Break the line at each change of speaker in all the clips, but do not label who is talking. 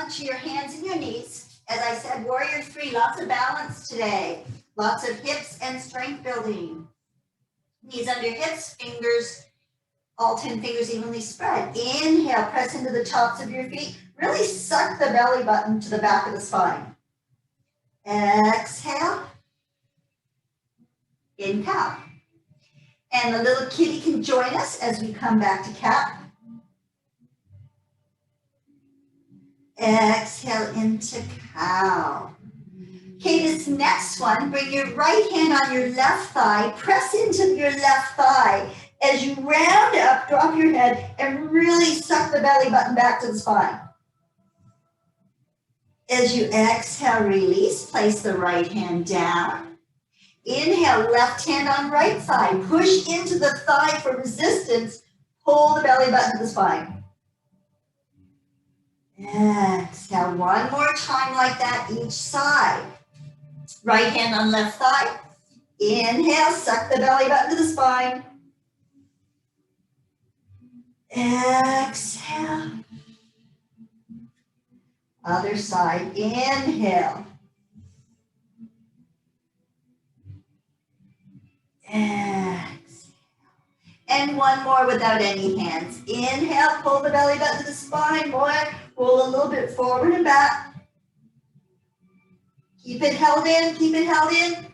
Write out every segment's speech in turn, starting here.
onto your hands and your knees. As I said, warrior 3, lots of balance today. Lots of hips and strength building. Knees under hips, fingers, all 10 fingers evenly spread. Inhale, press into the tops of your feet. Really suck the belly button to the back of the spine. Exhale. In cow. And the little kitty can join us as we come back to cat. Exhale into cow. Okay, this next one, bring your right hand on your left thigh, press into your left thigh. As you round up, drop your head and really suck the belly button back to the spine. As you exhale, release, place the right hand down. Inhale, left hand on right thigh. Push into the thigh for resistance. Pull the belly button to the spine. Exhale, one more time like that each side. Right hand on left thigh. Inhale, suck the belly button to the spine. Exhale. Other side, inhale. Exhale. And one more without any hands. Inhale, pull the belly button to the spine. More, roll a little bit forward and back. Keep it held in, keep it held in.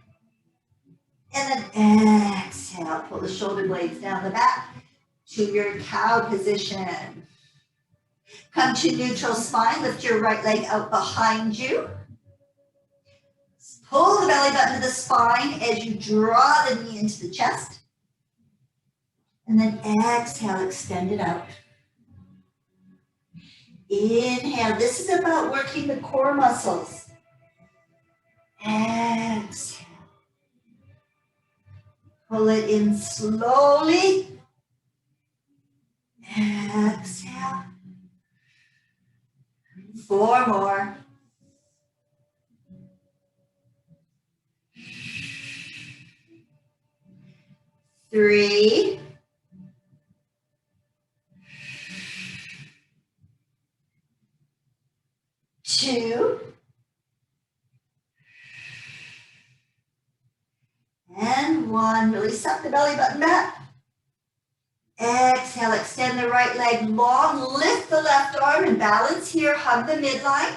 And then exhale, pull the shoulder blades down the back to your cow position. Come to neutral spine, lift your right leg out behind you. Pull the belly button to the spine as you draw the knee into the chest. And then exhale, extend it out. Inhale, this is about working the core muscles. Exhale. Pull it in slowly. Exhale. 4 more. 3. 2. And 1. Really suck the belly button back. Exhale, extend the right leg long, lift the left arm and balance here, hug the midline.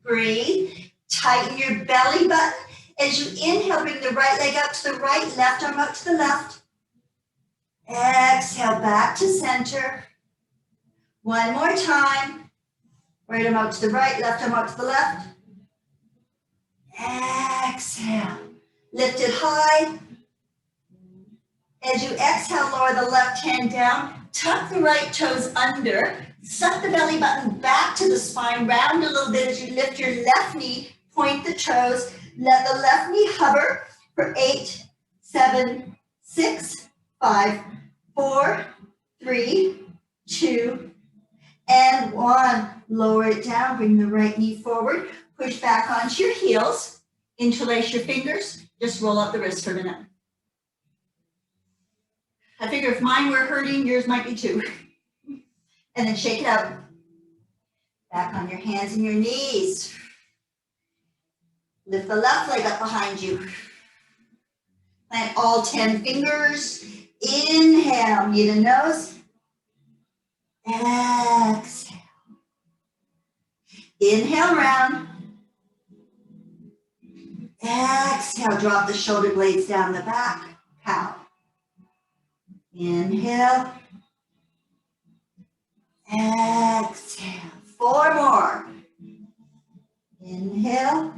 Breathe, tighten your belly button. As you inhale, bring the right leg out to the right, left arm out to the left. Exhale, back to center. One more time. Right arm out to the right, left arm out to the left. Exhale, lift it high. As you exhale, lower the left hand down, tuck the right toes under, suck the belly button back to the spine, round a little bit as you lift your left knee, point the toes, let the left knee hover for 8, 7, 6, 5, 4, 3, 2, and 1. Lower it down, bring the right knee forward, push back onto your heels, interlace your fingers, just roll up the wrist for a minute. I figure if mine were hurting, yours might be too. And then shake it out. Back on your hands and your knees. Lift the left leg up behind you. Plant all 10 fingers. Inhale, knee to nose. Exhale. Inhale, round. Exhale, drop the shoulder blades down the back. Cow. Inhale. Exhale. 4 more. Inhale.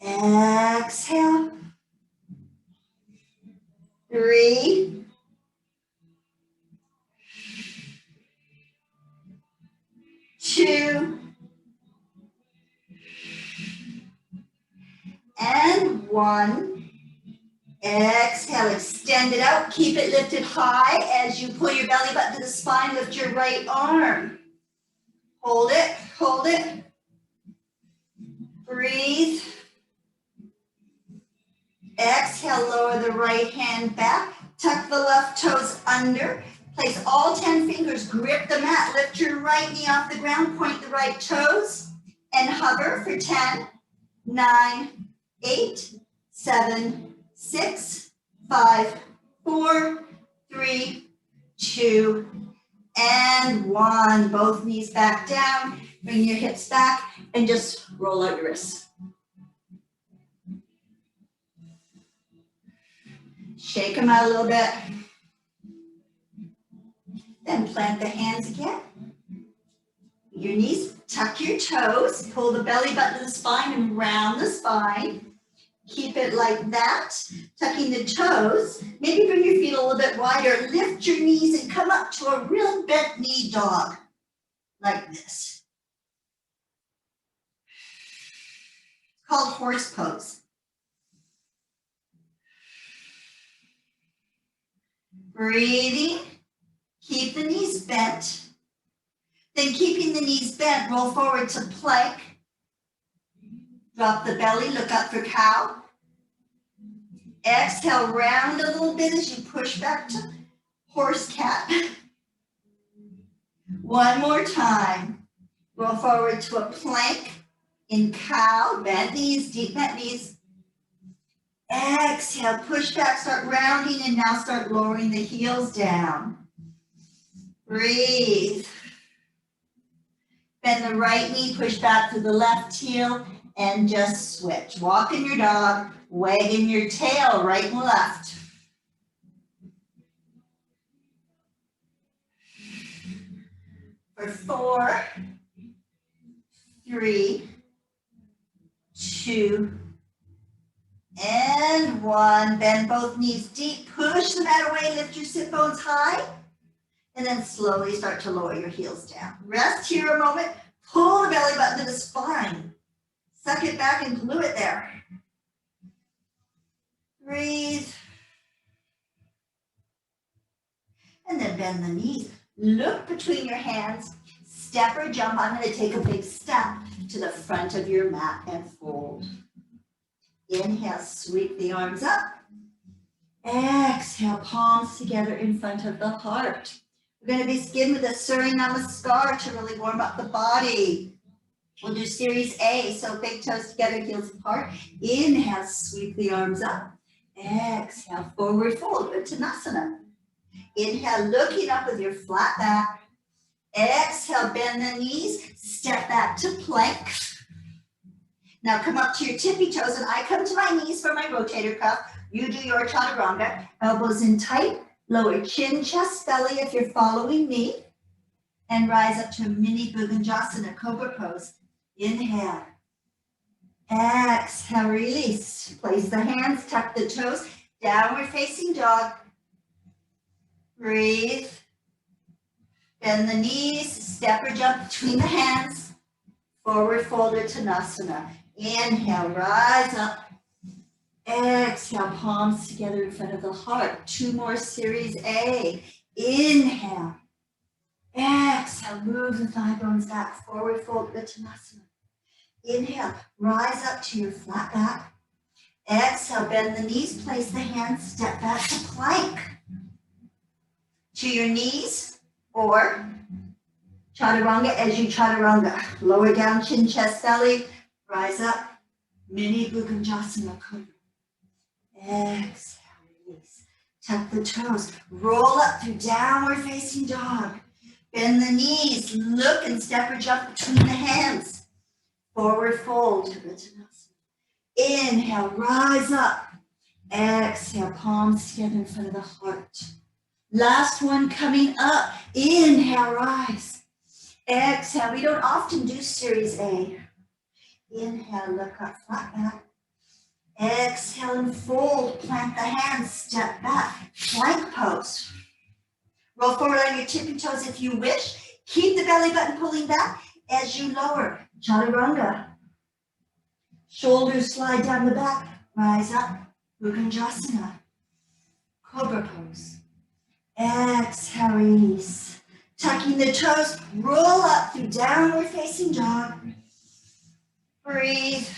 Exhale. 3. 2. And 1. Exhale, extend it out. Keep it lifted high as you pull your belly button to the spine. Lift your right arm. Hold it, hold it. Breathe. Exhale, lower the right hand back. Tuck the left toes under. Place all 10 fingers, grip the mat, lift your right knee off the ground, point the right toes, and hover for 10, 9, 8, 7, 6, 5, 4, 3, 2, and 1. Both knees back down, bring your hips back, and just roll out your wrists. Shake them out a little bit. Then plant the hands again. Your knees, tuck your toes, pull the belly button to the spine and round the spine. Keep it like that, tucking the toes. Maybe bring your feet a little bit wider. Lift your knees and come up to a real bent knee dog, like this. It's called horse pose. Breathing, keep the knees bent. Then keeping the knees bent, roll forward to plank. Drop the belly, look up for cow. Exhale, round a little bit as you push back to horse cat. One more time. Roll forward to a plank in cow, bent knees, deep bent knees. Exhale, push back, start rounding, and now start lowering the heels down. Breathe. Bend the right knee, push back to the left heel, and just switch. Walking your dog, wagging your tail right and left. For 4, 3, 2, and 1. Bend both knees deep, push the mat away, lift your sit bones high, and then slowly start to lower your heels down. Rest here a moment, pull the belly button to the spine. Suck it back and glue it there. Breathe. And then bend the knees. Look between your hands. Step or jump. I'm going to take a big step to the front of your mat and fold. Inhale, sweep the arms up. Exhale, palms together in front of the heart. We're going to begin with a Surya Namaskar to really warm up the body. We'll do series A, so big toes together, heels apart. Inhale, sweep the arms up. Exhale, forward fold, Uttanasana. Inhale, looking up with your flat back. Exhale, bend the knees, step back to plank. Now come up to your tippy toes, and I come to my knees for my rotator cuff. You do your chaturanga. Elbows in tight, lower chin, chest, belly if you're following me. And rise up to a mini Bhujangasana, cobra pose. Inhale. Exhale, release. Place the hands, tuck the toes, downward facing dog. Breathe. Bend the knees, step or jump between the hands. Forward fold Uttanasana. Inhale, rise up. Exhale, palms together in front of the heart. 2 more, series A. Inhale. Exhale, move the thigh bones back. Forward fold Uttanasana. Inhale, rise up to your flat back. Exhale, bend the knees, place the hands, step back to plank. To your knees or chaturanga as you chaturanga. Lower down, chin, chest, belly. Rise up, mini Bhujangasana cobra. Exhale, release. Tuck the toes. Roll up through downward facing dog. Bend the knees. Look and step or jump between the hands. Forward fold to Uttanasana. Inhale, rise up. Exhale, palms together in front of the heart. Last one coming up. Inhale, rise. Exhale. We don't often do series A. Inhale, look up, flat back. Exhale and fold. Plant the hands, step back. Plank pose. Roll forward on your tippy toes if you wish. Keep the belly button pulling back as you lower. Chaturanga. Shoulders slide down the back. Rise up. Bhujangasana. Cobra pose. Exhale, release. Tucking the toes. Roll up through downward facing dog. Breathe.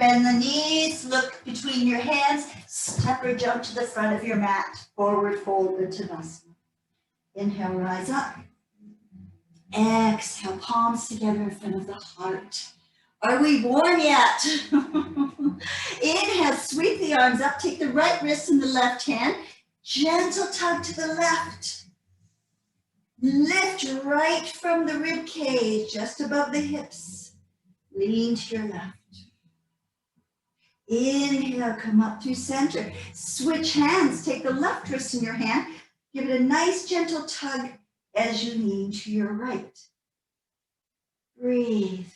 Bend the knees, look between your hands, step or jump to the front of your mat. Forward fold Uttanasana. Inhale, rise up. Exhale, palms together in front of the heart. Are we warm yet? Inhale, sweep the arms up, take the right wrist in the left hand, gentle tug to the left. Lift right from the rib cage, just above the hips. Lean to your left. Inhale, come up through center. Switch hands, take the left wrist in your hand, give it a nice gentle tug as you lean to your right. Breathe.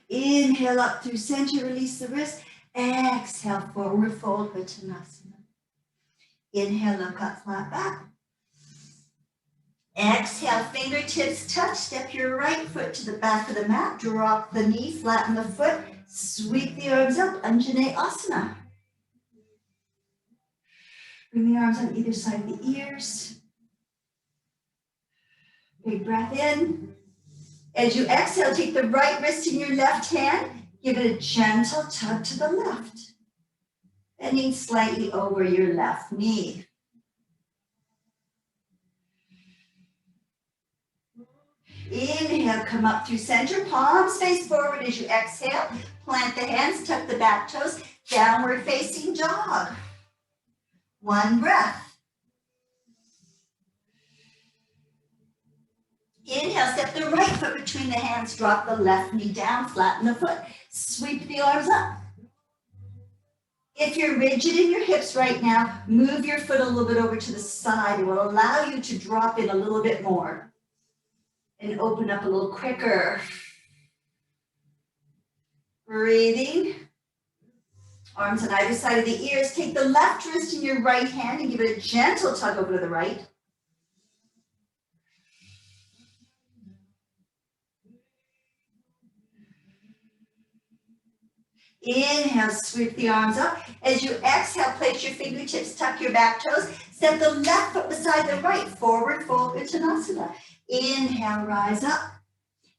Inhale up through center, release the wrist. Exhale, forward fold Uttanasana. Inhale, look up, flat back. Exhale, fingertips touch. Step your right foot to the back of the mat. Drop the knee, flatten the foot. Sweep the arms up, Anjaneyasana. Bring the arms on either side of the ears. Big breath in. As you exhale, take the right wrist in your left hand. Give it a gentle tug to the left. Bending slightly over your left knee. Inhale, come up through center, palms face forward as you exhale. Plant the hands, tuck the back toes, downward facing dog. One breath. Inhale, step the right foot between the hands, drop the left knee down, flatten the foot, sweep the arms up. If you're rigid in your hips right now, move your foot a little bit over to the side. It will allow you to drop in a little bit more and open up a little quicker. Breathing. Arms on either side of the ears. Take the left wrist in your right hand and give it a gentle tug over to the right. Inhale, sweep the arms up. As you exhale, place your fingertips, tuck your back toes. Step the left foot beside the right. Forward fold Uttanasana. Inhale, rise up.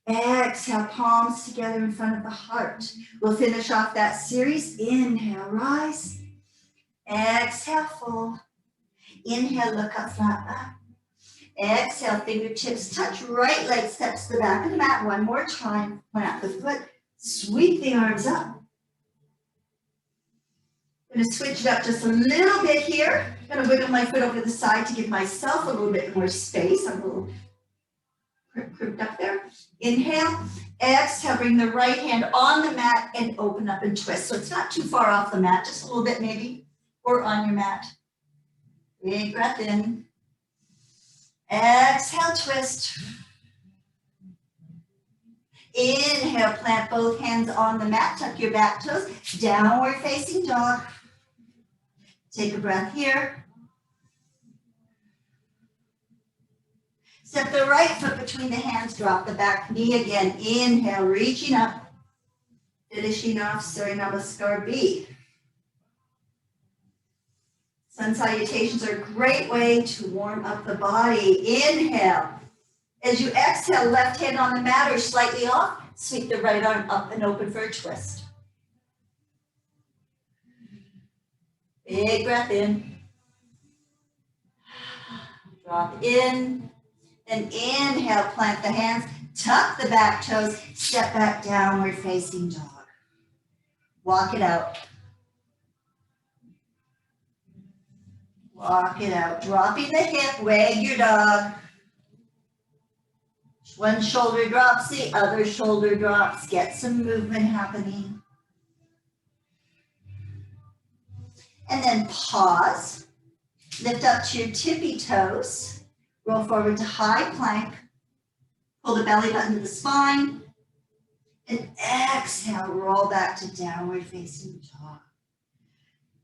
Exhale, palms together in front of the heart. We'll finish off that series. Inhale, rise. Exhale, fold. Inhale, look up, flat back. Exhale, fingertips touch. Right leg steps to the back of the mat. One more time. Plant the foot. Sweep the arms up. I'm going to switch it up just a little bit here. I'm going to wiggle my foot over to the side to give myself a little bit more space. I'm a little crimped up there. Inhale, exhale, bring the right hand on the mat and open up and twist. So it's not too far off the mat, just a little bit maybe, or on your mat. Big breath in. Exhale, twist. Inhale, plant both hands on the mat, tuck your back toes, downward facing dog. Take a breath here. Step the right foot between the hands, drop the back knee again. Inhale, reaching up, finishing off Surya Namaskar B. Sun salutations are a great way to warm up the body. Inhale. As you exhale, left hand on the mat or slightly off, sweep the right arm up and open for a twist. Big breath in. Drop in. Then inhale, plant the hands, tuck the back toes, step back, downward facing dog. Walk it out. Walk it out. Dropping the hip, wag your dog. One shoulder drops, the other shoulder drops. Get some movement happening. And then pause. Lift up to your tippy toes. Roll forward to high plank. Pull the belly button to the spine. And exhale, roll back to downward facing dog.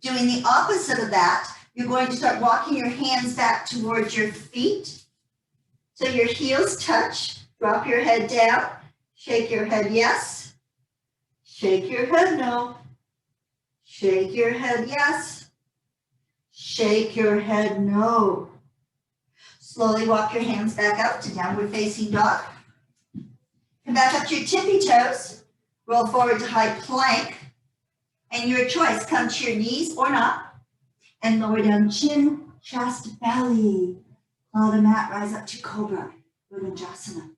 Doing the opposite of that, you're going to start walking your hands back towards your feet. So your heels touch. Drop your head down. Shake your head yes. Shake your head no. Shake your head yes. Shake your head no. Slowly walk your hands back out to downward facing dog. Come back up to your tippy toes. Roll forward to high plank. And your choice, come to your knees or not. And lower down chin, chest, belly. Claw the mat, rise up to cobra, Virabhadasana.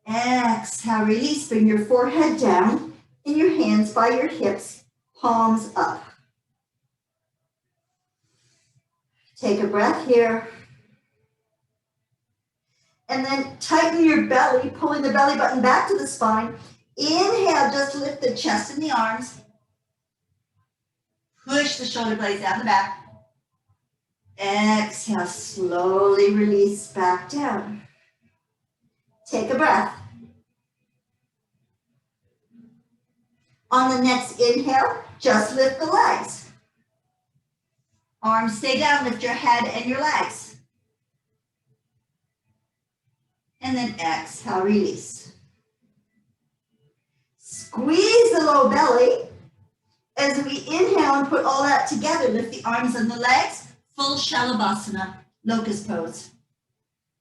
Exhale, release, bring your forehead down and your hands by your hips, palms up. Take a breath here. And then tighten your belly, pulling the belly button back to the spine. Inhale, just lift the chest and the arms. Push the shoulder blades down the back. Exhale, slowly release back down. Take a breath. On the next inhale, just lift the legs. Arms stay down, lift your head and your legs. And then exhale, release. Squeeze the low belly. As we inhale and put all that together, lift the arms and the legs, full Shalabhasana, locust pose.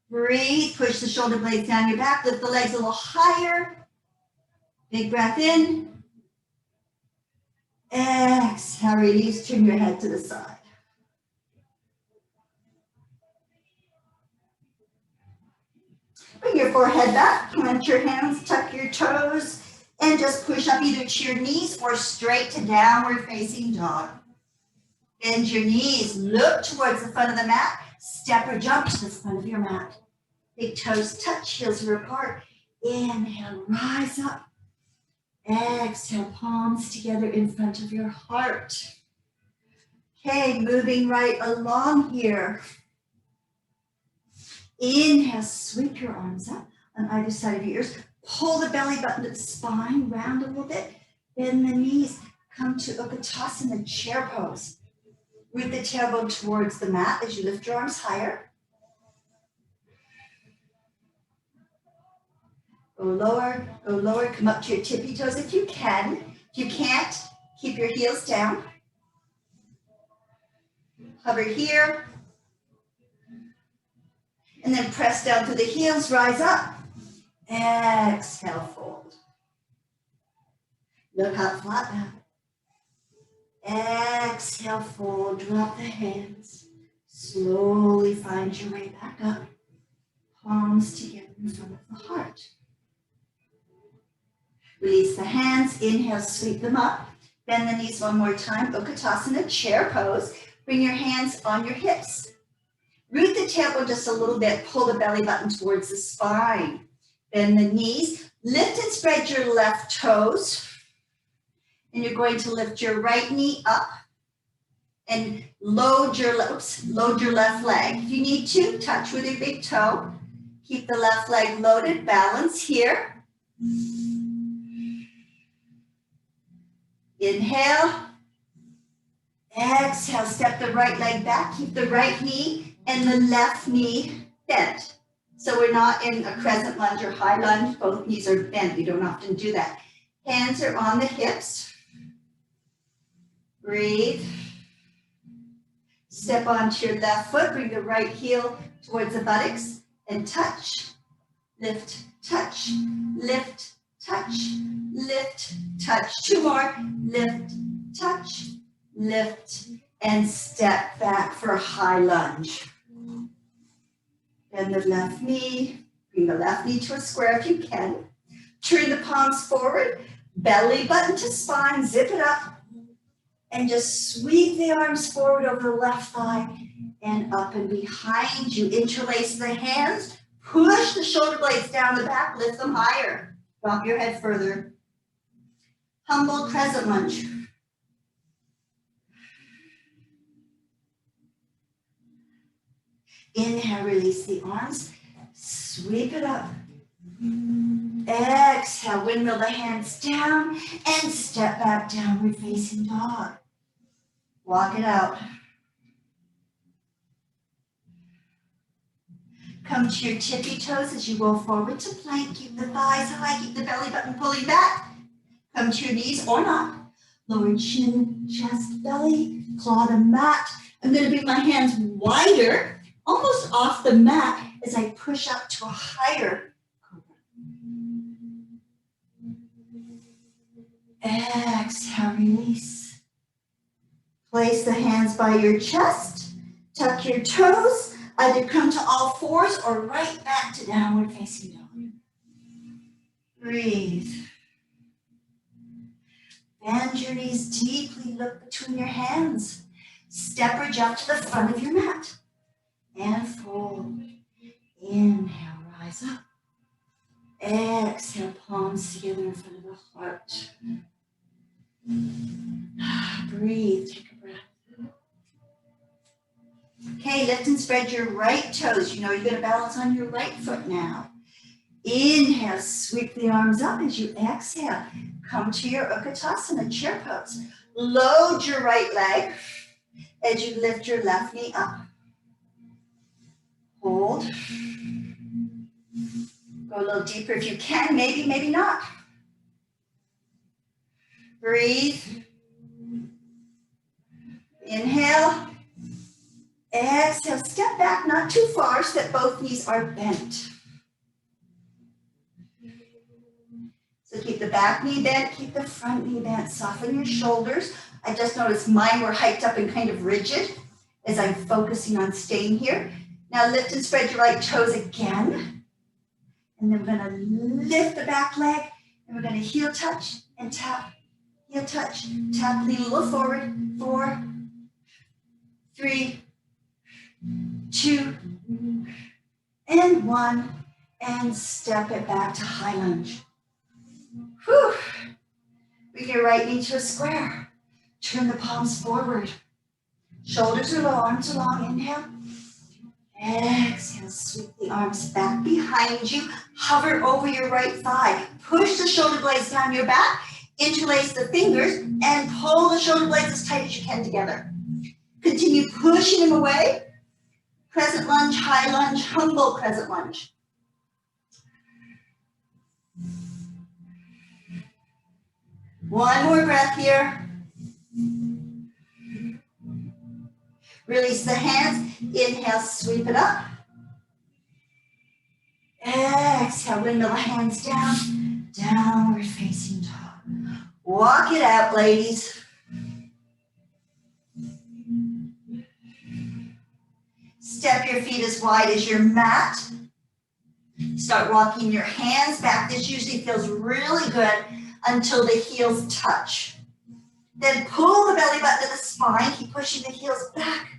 Breathe, push the shoulder blades down your back, lift the legs a little higher. Big breath in. Exhale, release, turn your head to the side. Bring your forehead back, plant your hands, tuck your toes, and just push up either to your knees or straight to downward facing dog. Bend your knees, look towards the front of the mat, step or jump to the front of your mat. Big toes touch, heels are apart. Inhale, rise up. Exhale, palms together in front of your heart. Okay, moving right along here. Inhale, sweep your arms up on either side of your ears. Pull the belly button to the spine, round a little bit. Bend the knees, come to Virabhadasana, chair pose. Root the tailbone towards the mat as you lift your arms higher. Go lower, come up to your tippy toes if you can. If you can't, keep your heels down. Hover here. And then press down through the heels, rise up. Exhale, fold. Look up, flat back. Exhale, fold, drop the hands. Slowly find your way back up. Palms together in front of the heart. Release the hands, inhale, sweep them up. Bend the knees one more time, Virabhadasana, chair pose. Bring your hands on your hips. Root the tailbone just a little bit, pull the belly button towards the spine. Bend the knees, lift and spread your left toes. And you're going to lift your right knee up and load your left leg. If you need to, touch with your big toe. Keep the left leg loaded, balance here. Inhale. Exhale, step the right leg back, keep the right knee and the left knee bent. So we're not in a crescent lunge or high lunge, both knees are bent. We don't often do that. Hands are on the hips. Breathe. Step onto your left foot, bring the right heel towards the buttocks and touch, lift, touch, lift, touch, lift, touch. Two more, lift, touch, lift, and step back for a high lunge. Bend the left knee, bring the left knee to a square if you can. Turn the palms forward, belly button to spine, zip it up, and just sweep the arms forward over the left thigh and up and behind you. Interlace the hands, push the shoulder blades down the back, lift them higher. Drop your head further. Humble crescent lunge. Inhale, release the arms, sweep it up. Exhale, windmill the hands down and step back, downward facing dog. Walk it out. Come to your tippy toes as you roll forward to plank. Keep the thighs high, keep the belly button pulling back. Come to your knees or not. Lower chin, chest, belly, claw the mat. I'm going to bring my hands wider, almost off the mat as I push up to a higher cobra. Exhale, release. Place the hands by your chest. Tuck your toes. Either come to all fours or right back to downward facing dog. Breathe. Bend your knees deeply. Look between your hands. Step or jump to the front of your mat. And fold. Inhale, rise up. Exhale, palms together in front of the heart. Breathe, take a breath. Okay, lift and spread your right toes. You know you're going to balance on your right foot now. Inhale, sweep the arms up as you exhale. Come to your Utkatasana, chair pose. Load your right leg as you lift your left knee up. Hold. Go a little deeper if you can, maybe, maybe not. Breathe. Inhale. Exhale, step back, not too far, so that both knees are bent. So keep the back knee bent, keep the front knee bent, soften your shoulders. I just noticed mine were hiked up and kind of rigid as I'm focusing on staying here. Now lift and spread your right toes again. And then we're gonna lift the back leg, and we're gonna heel touch and tap, heel touch, tap, lean a little forward, 4, 3, 2, and 1, and step it back to high lunge. Whew. Bring your right knee to a square. Turn the palms forward. Shoulders are low, arms are long. Inhale. Exhale, sweep the arms back behind you. Hover over your right thigh. Push the shoulder blades down your back. Interlace the fingers and pull the shoulder blades as tight as you can together. Continue pushing them away. Crescent lunge, high lunge, humble crescent lunge. One more breath here. Release the hands. Inhale, sweep it up. Exhale, windmill the hands down. Downward facing dog. Walk it out, ladies. Step your feet as wide as your mat. Start walking your hands back. This usually feels really good until the heels touch. Then pull the belly button to the spine. Keep pushing the heels back.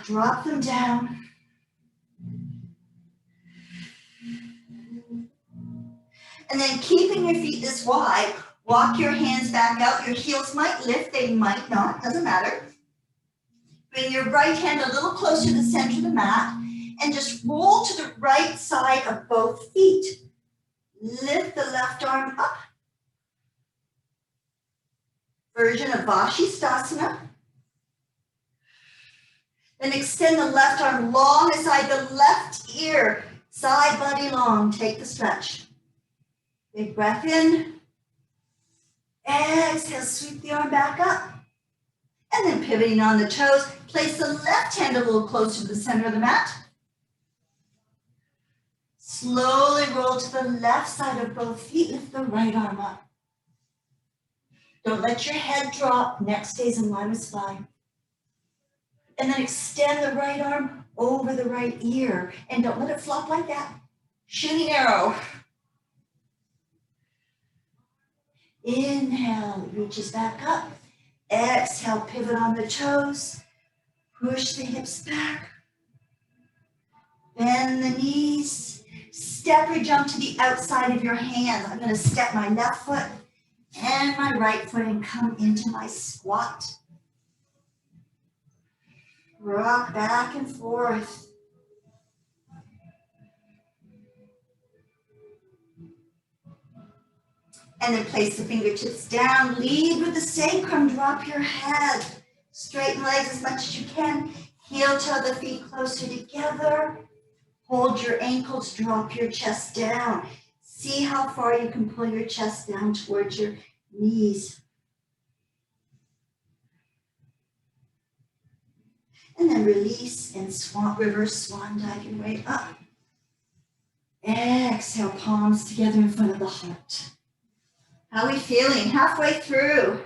Drop them down. And then keeping your feet this wide, walk your hands back out. Your heels might lift, they might not, doesn't matter. Bring your right hand a little closer to the center of the mat and just roll to the right side of both feet. Lift the left arm up. Version of Virabhadasana. Then extend the left arm long aside the left ear, side body long. Take the stretch. Big breath in. Exhale, sweep the arm back up. And then pivoting on the toes, place the left hand a little closer to the center of the mat. Slowly roll to the left side of both feet. Lift the right arm up. Don't let your head drop. Neck stays in line with spine. And then extend the right arm over the right ear. And don't let it flop like that. Shooting arrow. Inhale, it reaches back up. Exhale, pivot on the toes. Push the hips back. Bend the knees. Step or jump to the outside of your hands. I'm going to step my left foot and my right foot and come into my squat. Rock back and forth. And then place the fingertips down. Lead with the sacrum. Drop your head. Straighten legs as much as you can. Heel toe the feet closer together. Hold your ankles. Drop your chest down. See how far you can pull your chest down towards your knees. And then release and reverse swan dive your way up. Exhale, palms together in front of the heart. How are we feeling? Halfway through.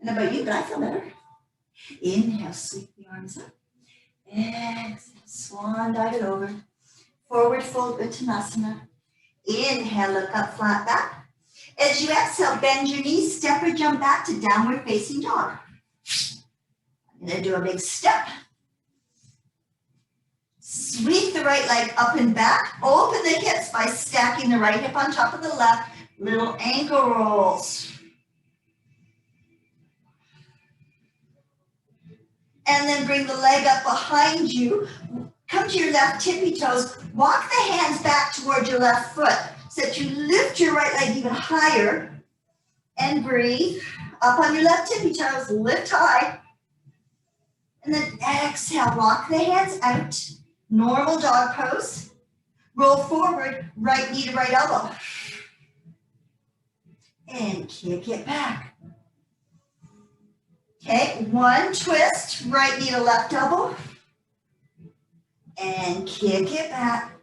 And about you, but I feel better. Inhale, sweep the arms up. Exhale, swan dive it over. Forward fold, Uttanasana. Inhale, look up, flat back. As you exhale, bend your knees, step or jump back to downward facing dog. I'm gonna do a big step. Sweep the right leg up and back. Open the hips by stacking the right hip on top of the left. Little ankle rolls. And then bring the leg up behind you. Come to your left tippy toes. Walk the hands back towards your left foot so that you lift your right leg even higher. And breathe. Up on your left tippy toes. Lift high. And then exhale. Walk the hands out. Normal dog pose. Roll forward. Right knee to right elbow. And kick it back. Okay, one twist, right knee to left elbow, and kick it back.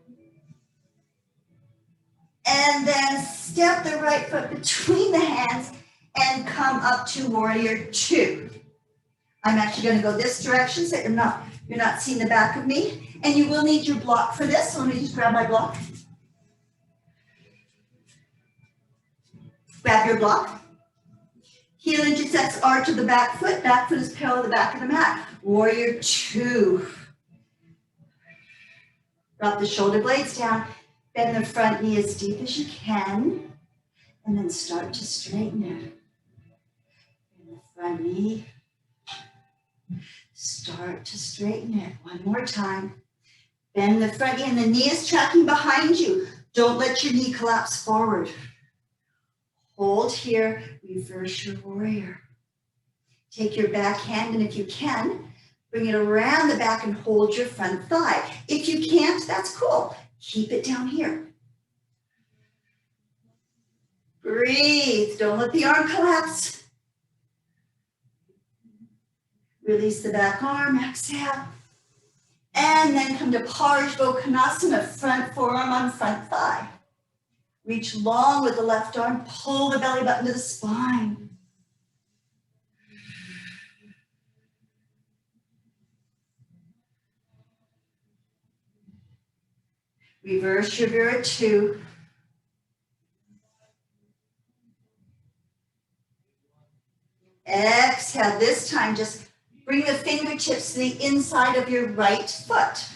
And then step the right foot between the hands and come up to warrior two. I'm actually going to go this direction so you're not seeing the back of me. And you will need your block for this, so let me just grab my block. Grab your block. Heel intersects arch of the back foot is parallel to the back of the mat. Warrior two. Drop the shoulder blades down, bend the front knee as deep as you can, and then start to straighten it. Bend the front knee, start to straighten it. One more time. Bend the front knee, and the knee is tracking behind you. Don't let your knee collapse forward. Hold here, reverse your warrior. Take your back hand, and if you can, bring it around the back and hold your front thigh. If you can't, that's cool. Keep it down here. Breathe, don't let the arm collapse. Release the back arm, exhale. And then come to Parshvottanasana, front forearm on front thigh. Reach long with the left arm, pull the belly button to the spine. Reverse your Vira two. Exhale, this time just bring the fingertips to the inside of your right foot.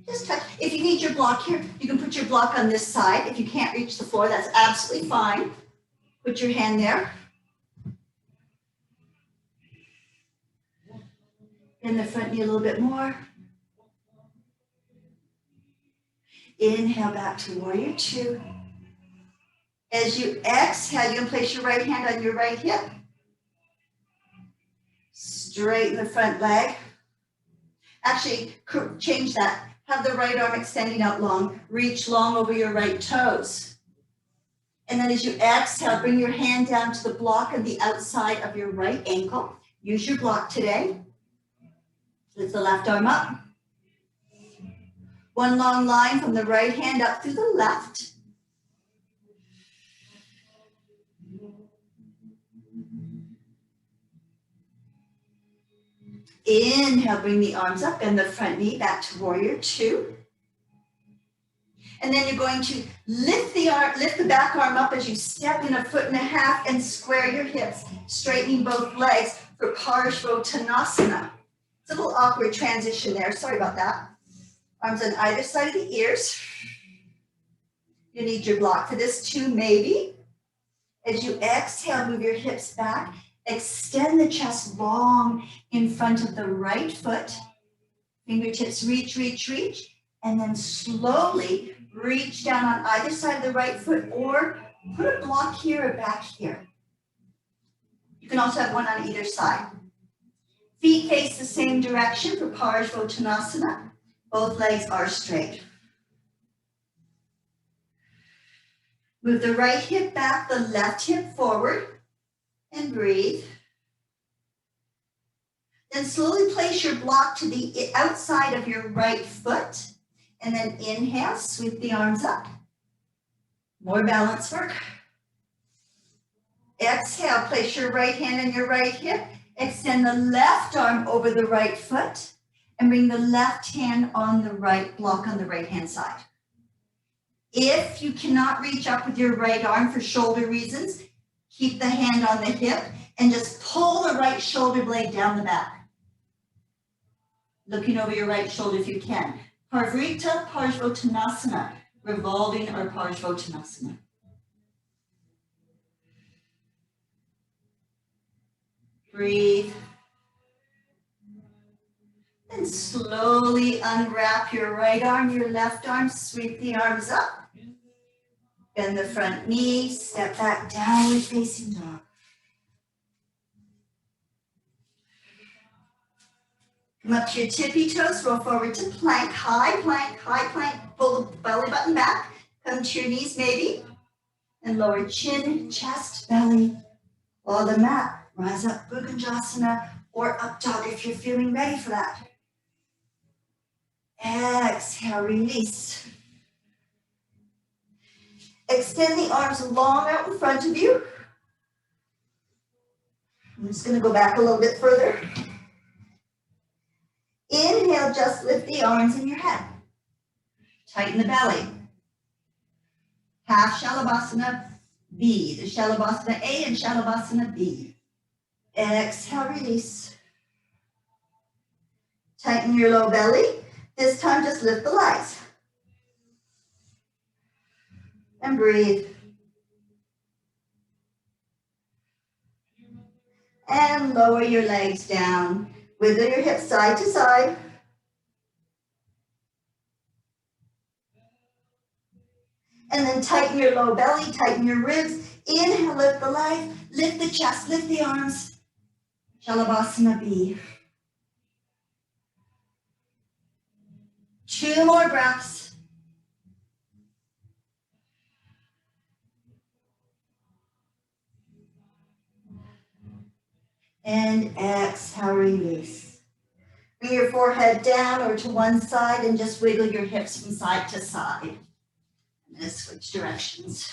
Just touch. If you need your block here, you can put your block on this side. If you can't reach the floor, that's absolutely fine. Put your hand there. Bend the front knee a little bit more. Inhale back to warrior two. As you exhale, you can place your right hand on your right hip. Straighten the front leg. Actually, change that. Have the right arm extending out long. Reach long over your right toes. And then as you exhale, bring your hand down to the block on the outside of your right ankle. Use your block today. Lift the left arm up. One long line from the right hand up through the left. Inhale, bring the arms up, bend the front knee back to warrior two. And then you're going to lift the back arm up as you step in 1.5 feet and square your hips, straightening both legs for Parshvottanasana. It's a little awkward transition there, sorry about that. Arms on either side of the ears. You need your block for this too, maybe. As you exhale, move your hips back. Extend the chest long in front of the right foot. Fingertips reach, reach, reach. And then slowly reach down on either side of the right foot or put a block here or back here. You can also have one on either side. Feet face the same direction for Parshvottanasana. Both legs are straight. Move the right hip back, the left hip forward, and breathe. Then slowly place your block to the outside of your right foot, and then inhale, sweep the arms up. More balance work. Exhale, place your right hand on your right hip. Extend the left arm over the right foot and bring the left hand on the right block on the right hand side. If you cannot reach up with your right arm for shoulder reasons, keep the hand on the hip and just pull the right shoulder blade down the back. Looking over your right shoulder if you can. Parvrita Parsvottanasana, revolving or Parsvottanasana. Breathe. And slowly unwrap your right arm, your left arm, sweep the arms up. Bend the front knee, step back, downward facing dog. Come up to your tippy toes, roll forward to plank, high plank, pull the belly button back, come to your knees maybe, and lower chin, chest, belly, or the mat, rise up, Bhujangasana, or up dog if you're feeling ready for that. Exhale, release. Extend the arms long out in front of you. I'm just going to go back a little bit further. Inhale, just lift the arms in your head. Tighten the belly. Half Shalabhasana B. The Shalabhasana A and Shalabhasana B. Exhale, release. Tighten your low belly. This time, just lift the legs. And breathe. And lower your legs down. Wiggle your hips side to side. And then tighten your low belly, tighten your ribs. Inhale, lift the legs, lift the chest, lift the arms. Shalabhasana B. 2 more breaths. And exhale, release. Bring your forehead down or to one side and just wiggle your hips from side to side. I'm going to switch directions.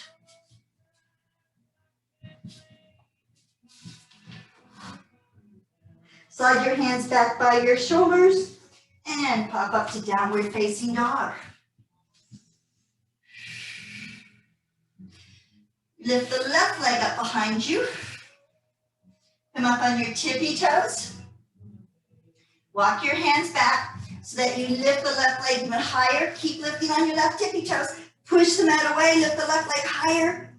Slide your hands back by your shoulders and pop up to downward facing dog. Lift the left leg up behind you. Come up on your tippy toes. Walk your hands back so that you lift the left leg even higher. Keep lifting on your left tippy toes. Push the mat away, lift the left leg higher.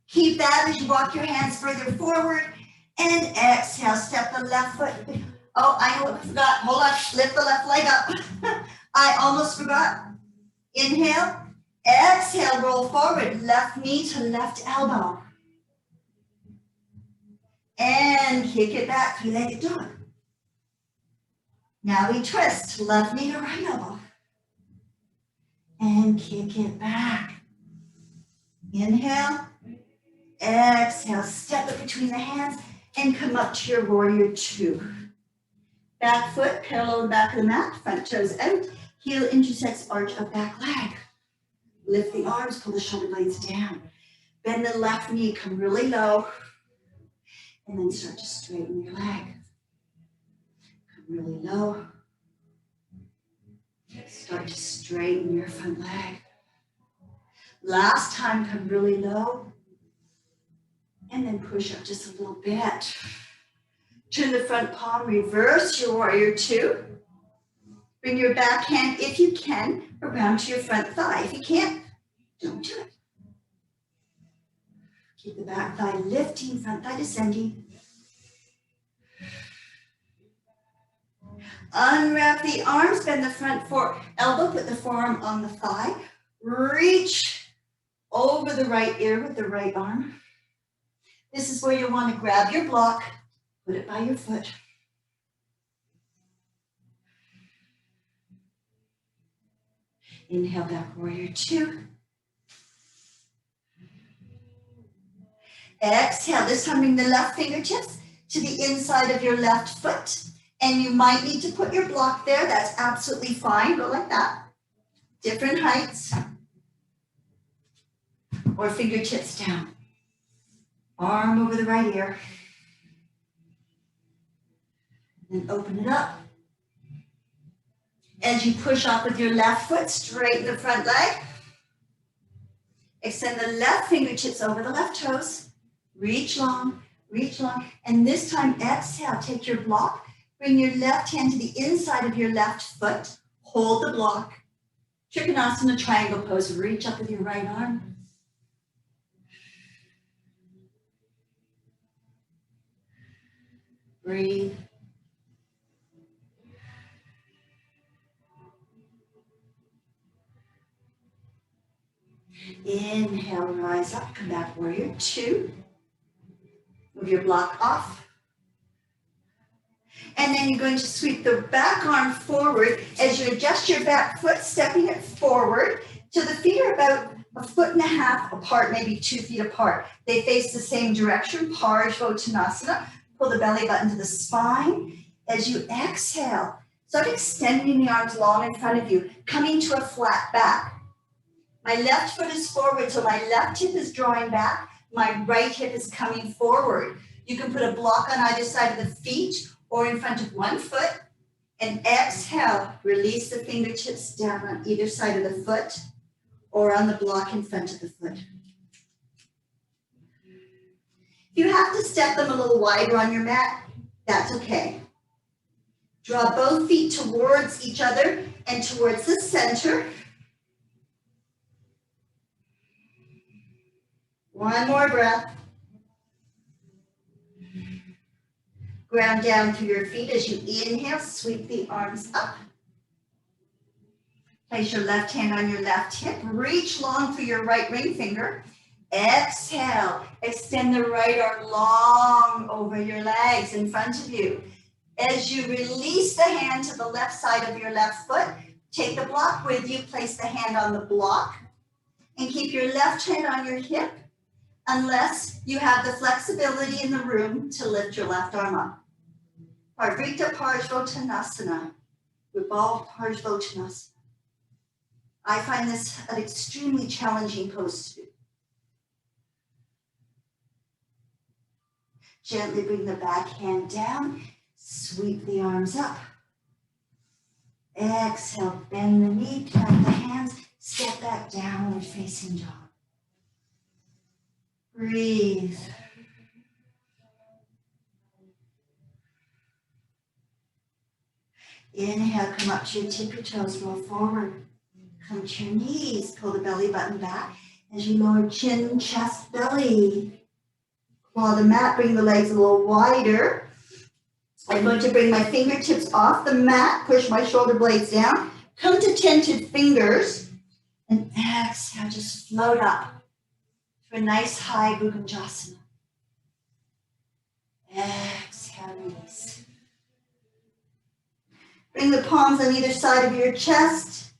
Keep that as you walk your hands further forward. And exhale, step the left foot. Oh, I know what I forgot. Hold on, lift the left leg up. I almost forgot. Inhale, exhale, roll forward. Left knee to left elbow. And kick it back, 3-legged dog. Now we twist, left knee to right elbow. And kick it back. Inhale, exhale, step it between the hands and come up to your warrior 2. Back foot parallel the back of the mat, front toes out, heel intersects arch of back leg. Lift the arms, pull the shoulder blades down. Bend the left knee, come really low. And then start to straighten your leg. Come really low. Start to straighten your front leg. Last time, come really low. And then push up just a little bit. Turn the front palm, reverse your warrior 2. Bring your back hand, if you can, around to your front thigh. If you can't, don't do it. Keep the back thigh lifting, front thigh descending. Unwrap the arms, bend the front elbow, put the forearm on the thigh. Reach over the right ear with the right arm. This is where you want to grab your block, put it by your foot. Inhale, back warrior 2. Exhale, this time bring the left fingertips to the inside of your left foot. And you might need to put your block there. That's absolutely fine. Go like that. Different heights. Or fingertips down. Arm over the right ear. And open it up. As you push off with your left foot, straighten the front leg. Extend the left fingertips over the left toes. Reach long, and this time exhale, take your block, bring your left hand to the inside of your left foot, hold the block, Trikonasana triangle pose, reach up with your right arm. Breathe. Inhale, rise up, come back, warrior two. Move your block off. And then you're going to sweep the back arm forward as you adjust your back foot, stepping it forward till the feet are about 1.5 feet apart, maybe 2 feet apart. They face the same direction, Virabhadasana. Pull the belly button to the spine. As you exhale, start extending the arms long in front of you, coming to a flat back. My left foot is forward, so my left hip is drawing back. My right hip is coming forward. You can put a block on either side of the feet or in front of one foot. And exhale, release the fingertips down on either side of the foot or on the block in front of the foot. If you have to step them a little wider on your mat, that's okay. Draw both feet towards each other and towards the center. One more breath. Ground down through your feet as you inhale, sweep the arms up. Place your left hand on your left hip, reach long through your right ring finger. Exhale, extend the right arm long over your legs in front of you. As you release the hand to the left side of your left foot, take the block with you, place the hand on the block, and keep your left hand on your hip unless you have the flexibility in the room to lift your left arm up. Virabhadasana, Virabhadasana. I find this an extremely challenging pose to do. Gently bring the back hand down, sweep the arms up. Exhale, bend the knee, plant the hands, step back downward facing dog. Breathe. Inhale, come up to your tippy toes, roll forward. Come to your knees, pull the belly button back as you lower chin, chest, belly. Claw the mat, bring the legs a little wider. I'm going to bring my fingertips off the mat, push my shoulder blades down, come to tented fingers, and exhale, just float up to a nice high Bhujangasana. Exhale, release. Bring the palms on either side of your chest,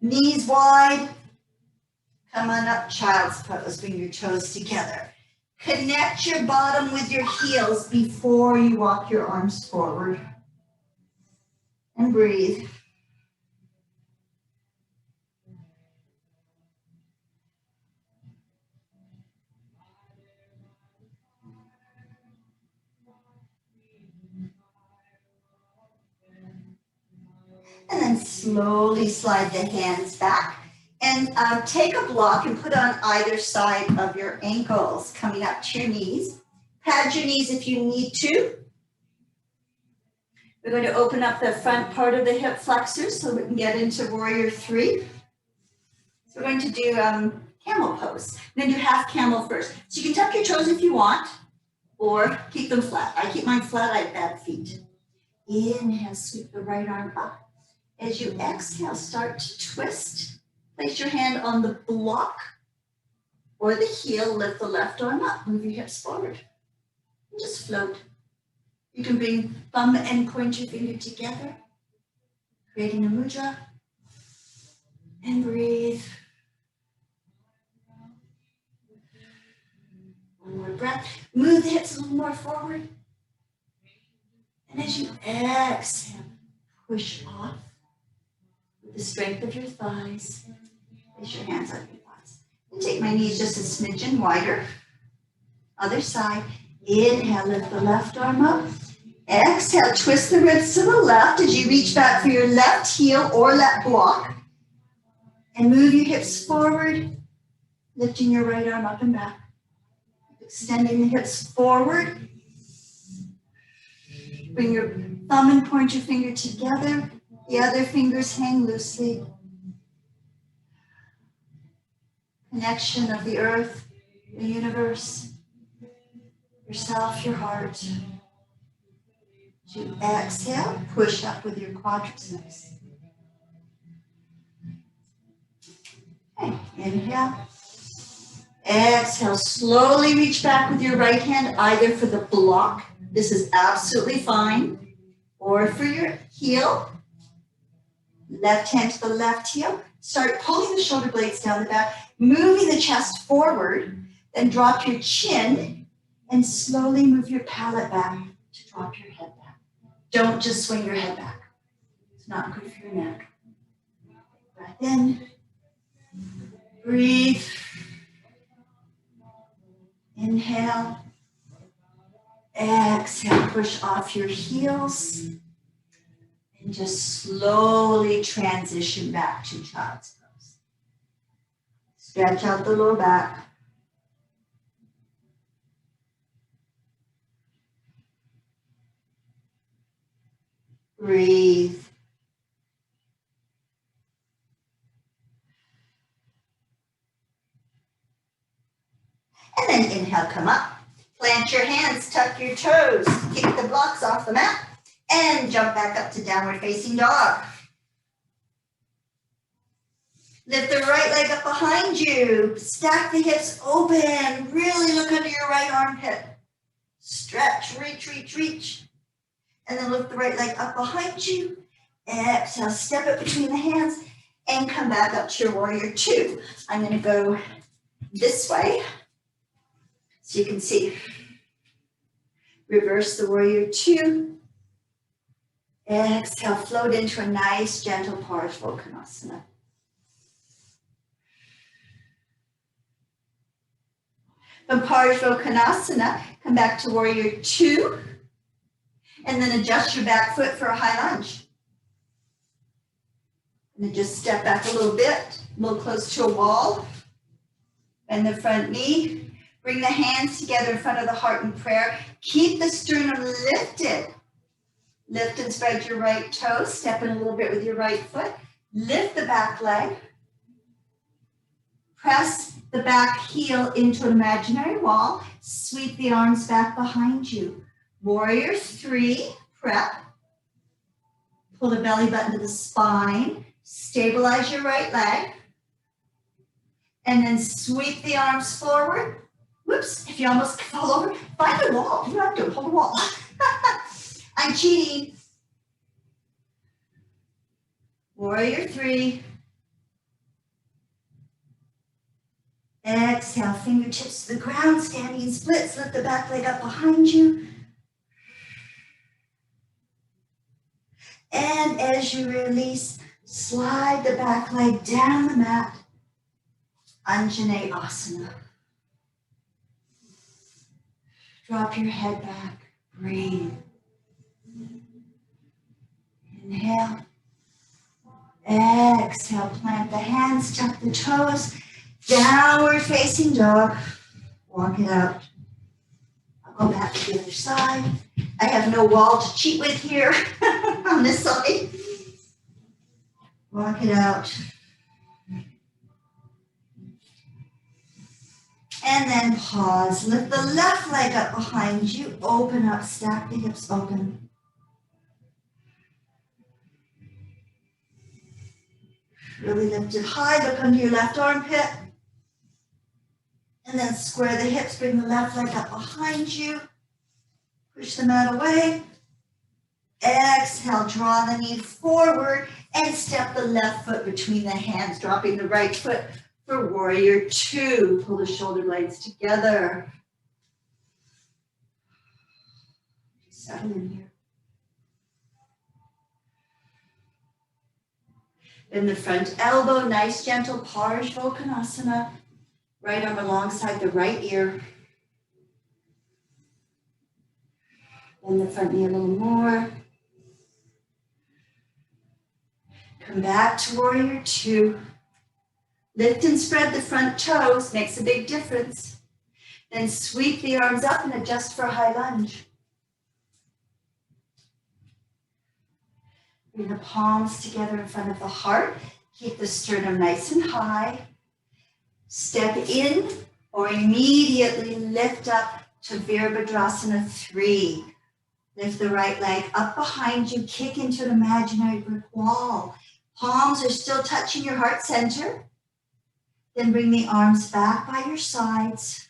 knees wide. Come on up, child's pose, bring your toes together. Connect your bottom with your heels before you walk your arms forward. And breathe. And then slowly slide the hands back. And take a block and put on either side of your ankles, coming up to your knees. Pad your knees if you need to. We're going to open up the front part of the hip flexors so we can get into warrior three. So we're going to do camel pose. Then do half camel first. So you can tuck your toes if you want, or keep them flat. I keep mine flat, I have bad feet. Inhale, sweep the right arm up. As you exhale, start to twist. Place your hand on the block or the heel, lift the left arm up, move your hips forward. And just float. You can bring thumb and pointer finger together, creating a mudra. And breathe. One more breath. Move the hips a little more forward. And as you exhale, push off. the strength of your thighs. Place your hands on your thighs. And take my knees just a smidgen wider. Other side. Inhale, lift the left arm up. Exhale, twist the ribs to the left as you reach back for your left heel or left block. And move your hips forward, lifting your right arm up and back. Extending the hips forward. Bring your thumb and pointer finger together. The other fingers hang loosely. Connection of the earth, the universe, yourself, your heart. To exhale, push up with your quadriceps. Okay, inhale. Exhale, slowly reach back with your right hand, either for the block, this is absolutely fine, or for your heel. Left hand to the left heel. Start pulling the shoulder blades down the back, moving the chest forward, then drop your chin, and slowly move your palate back to drop your head back. Don't just swing your head back. It's not good for your neck. Breath in. Breathe. Inhale. Exhale, push off your heels. And just slowly transition back to child's pose. Stretch out the low back. Breathe. And then inhale, come up. Plant your hands, tuck your toes, kick the blocks off the mat, and jump back up to downward facing dog. Lift the right leg up behind you. Stack the hips open. Really look under your right armpit. Stretch, reach, reach, reach. And then lift the right leg up behind you. Exhale, step it between the hands and come back up to your warrior two. I'm going to go this way so you can see. Reverse the warrior two. Exhale, float into a nice, gentle Virabhadasana. From Virabhadasana, come back to warrior two, and then adjust your back foot for a high lunge. And then just step back a little bit, a little close to a wall. Bend the front knee. Bring the hands together in front of the heart in prayer. Keep the sternum lifted. Lift and spread your right toe. Step in a little bit with your right foot. Lift the back leg. Press the back heel into an imaginary wall. Sweep the arms back behind you. Warrior three, prep. Pull the belly button to the spine. Stabilize your right leg. And then sweep the arms forward. Whoops, if you almost fall over, find a wall. You have to hold a wall. I'm cheating. Warrior three. Exhale, fingertips to the ground, standing splits. Lift the back leg up behind you. And as you release, slide the back leg down the mat. Anjaneyasana. Drop your head back. Breathe. Inhale. Exhale, plant the hands, tuck the toes. Downward facing dog. Walk it out. I'll go back to the other side. I have no wall to cheat with here on this side. Walk it out. And then pause. Lift the left leg up behind you. Open up. Stack the hips open. Really lift it high. Look under your left armpit. And then square the hips. Bring the left leg up behind you. Push the mat away. Exhale. Draw the knee forward. And step the left foot between the hands. Dropping the right foot for warrior two. Pull the shoulder blades together. Settle in here. Bend the front elbow, nice gentle Parsvakonasana. Right arm alongside the right ear. Bend the front knee a little more. Come back to warrior two. Lift and spread the front toes, makes a big difference. Then sweep the arms up and adjust for a high lunge. Bring the palms together in front of the heart. Keep the sternum nice and high. Step in or immediately lift up to Virabhadasana III. Lift the right leg up behind you, kick into an imaginary brick wall. Palms are still touching your heart center. Then bring the arms back by your sides.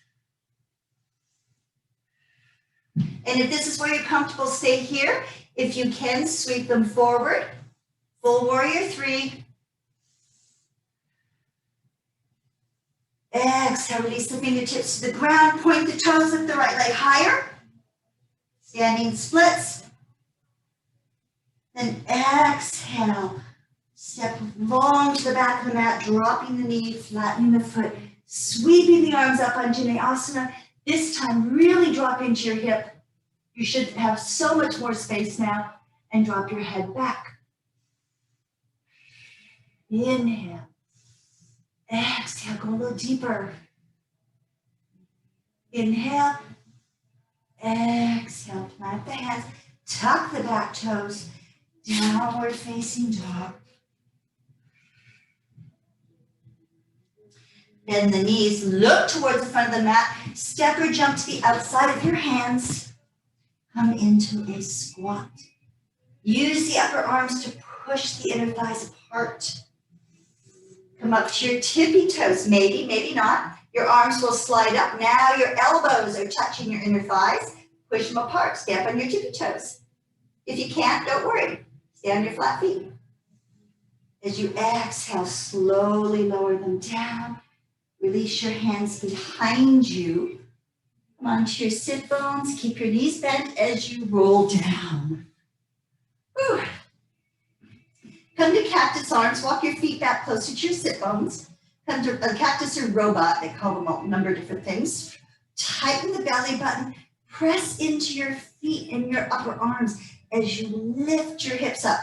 And if this is where you're comfortable, stay here. If you can, sweep them forward. Full warrior three. Exhale, release the fingertips to the ground. Point the toes, lift the right leg higher. Standing splits. Then exhale. Step long to the back of the mat, dropping the knee, flattening the foot, sweeping the arms up on Asana. This time, really drop into your hip. You should have so much more space now, and drop your head back. Inhale. Exhale, go a little deeper. Inhale. Exhale, plant the hands, tuck the back toes, downward facing dog. Bend the knees, look towards the front of the mat, step or jump to the outside of your hands. Come into a squat. Use the upper arms to push the inner thighs apart. Come up to your tippy toes, maybe, maybe not. Your arms will slide up. Now your elbows are touching your inner thighs. Push them apart, step on your tippy toes. If you can't, don't worry. Stay on your flat feet. As you exhale, slowly lower them down. Release your hands behind you. Come onto your sit bones. Keep your knees bent as you roll down. Whew. Come to cactus arms. Walk your feet back closer to your sit bones. Come to a cactus or robot. They call them a number of different things. Tighten the belly button. Press into your feet and your upper arms as you lift your hips up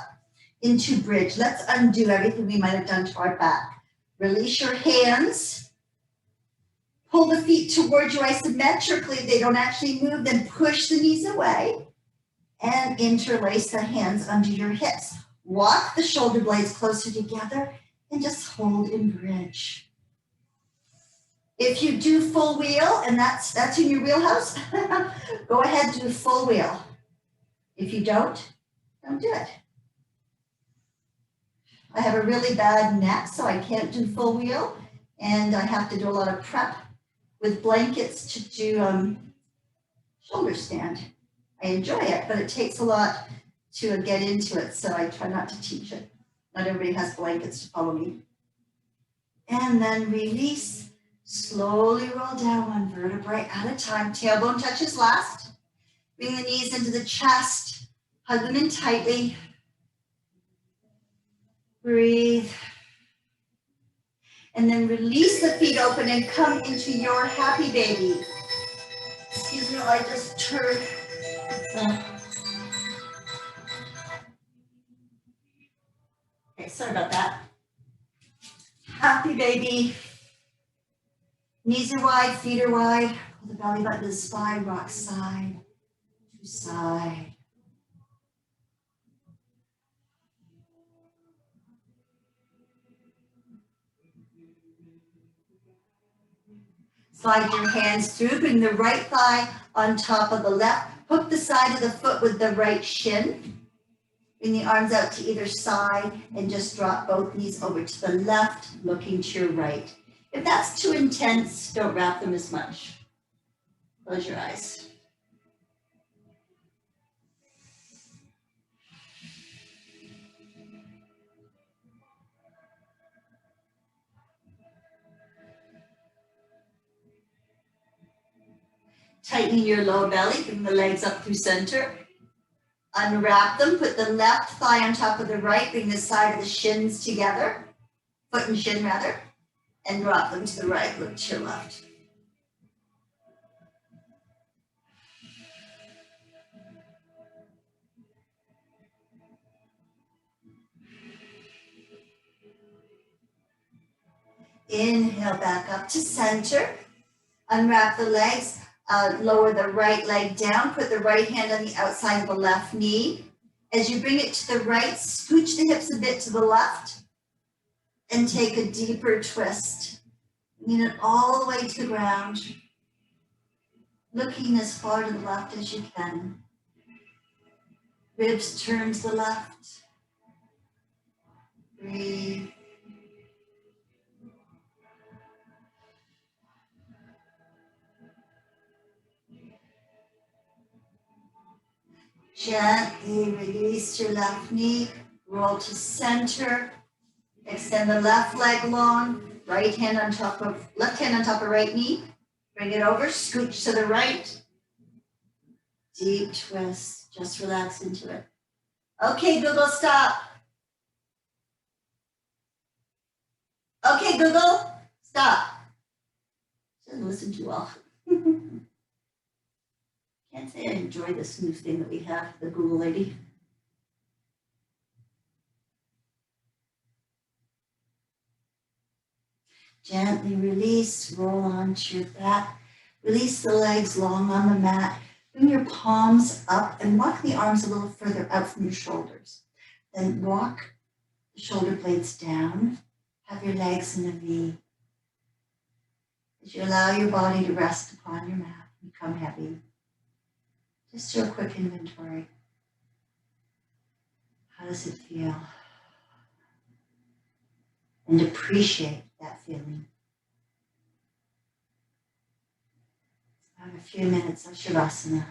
into bridge. Let's undo everything we might have done to our back. Release your hands. Pull the feet towards you isometrically. They don't actually move. Then push the knees away and interlace the hands under your hips. Walk the shoulder blades closer together and just hold in bridge. If you do full wheel, and that's in your wheelhouse, go ahead, do full wheel. If you don't do it. I have a really bad neck, so I can't do full wheel, and I have to do a lot of prep with blankets to do shoulder stand. I enjoy it, but it takes a lot to get into it, so I try not to teach it. Not everybody has blankets to follow me. And then release. Slowly roll down one vertebrae at a time. Tailbone touches last. Bring the knees into the chest. Hug them in tightly. Breathe. And then release the feet open and come into your happy baby. Excuse me while I just turn. Okay, sorry about that. Happy baby. Knees are wide, feet are wide. Pull the belly button to the spine, rock side to side. Slide your hands through, bring the right thigh on top of the left. Hook the side of the foot with the right shin. Bring the arms out to either side and just drop both knees over to the left, looking to your right. If that's too intense, don't wrap them as much. Close your eyes. Tightening your lower belly, bring the legs up through center. Unwrap them, put the left thigh on top of the right, bring the side of the shins together, foot and shin rather, and drop them to the right, look to your left. Inhale back up to center. Unwrap the legs, lower the right leg down, put the right hand on the outside of the left knee. As you bring it to the right, scooch the hips a bit to the left and take a deeper twist. Bring it all the way to the ground, looking as far to the left as you can. Ribs turn to the left. Breathe. Gently release your left knee, roll to center, extend the left leg long, left hand on top of right knee, bring it over, scooch to the right, deep twist, just relax into it. Okay, Google, stop. Okay, Google, stop. Doesn't listen too well. Can't say I enjoy this new thing that we have, the Google lady. Gently release, roll onto your back. Release the legs long on the mat. Bring your palms up and walk the arms a little further out from your shoulders. Then walk the shoulder blades down. Have your legs in a V. As you allow your body to rest upon your mat, become heavy. Just do a quick inventory. How does it feel? And appreciate that feeling. Have a few minutes of Shavasana.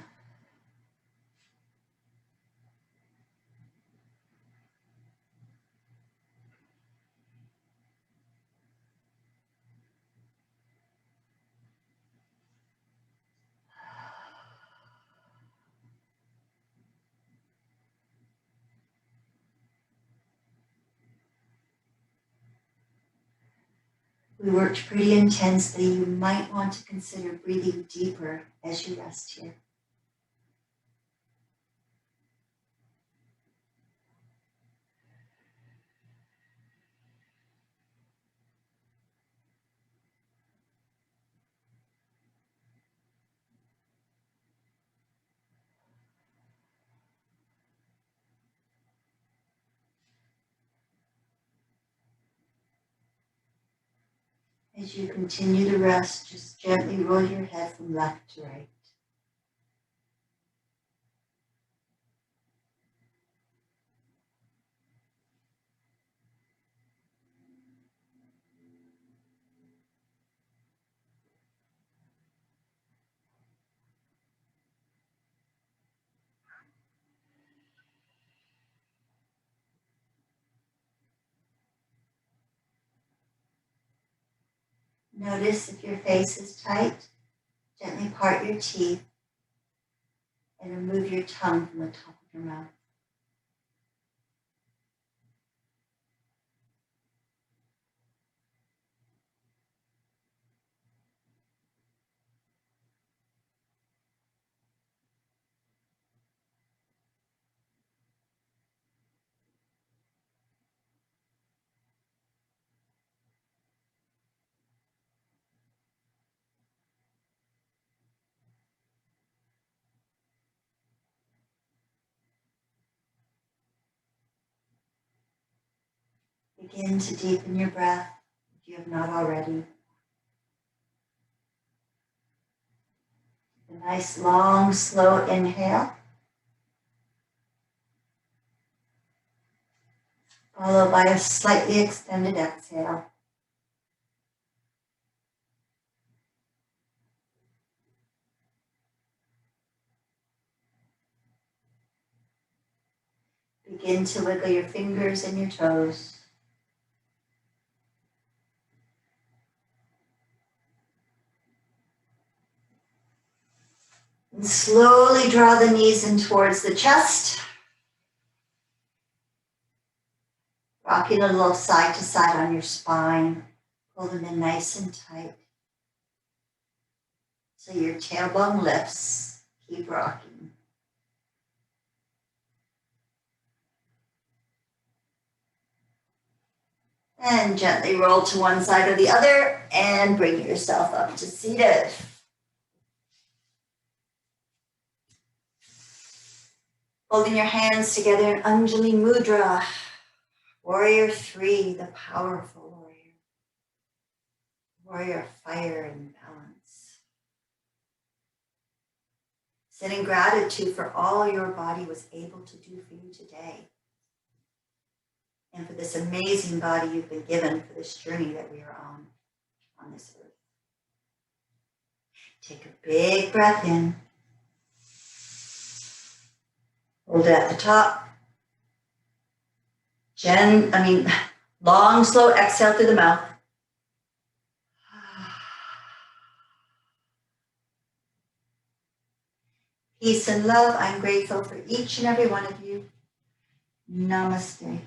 We worked pretty intensely. You might want to consider breathing deeper as you rest here. As you continue to rest, just gently roll your head from left to right. Notice if your face is tight, gently part your teeth and remove your tongue from the top of your mouth. Begin to deepen your breath if you have not already. A nice long, slow inhale, followed by a slightly extended exhale. Begin to wiggle your fingers and your toes. And slowly draw the knees in towards the chest. Rocking a little side to side on your spine. Pull them in nice and tight. So your tailbone lifts. Keep rocking. And gently roll to one side or the other and bring yourself up to seated. Holding your hands together in Anjali Mudra. Warrior 3, the powerful warrior. Warrior of fire and balance. Sending gratitude for all your body was able to do for you today. And for this amazing body you've been given for this journey that we are on this earth. Take a big breath in. Hold it at the top. Long, slow exhale through the mouth. Peace and love. I'm grateful for each and every one of you. Namaste.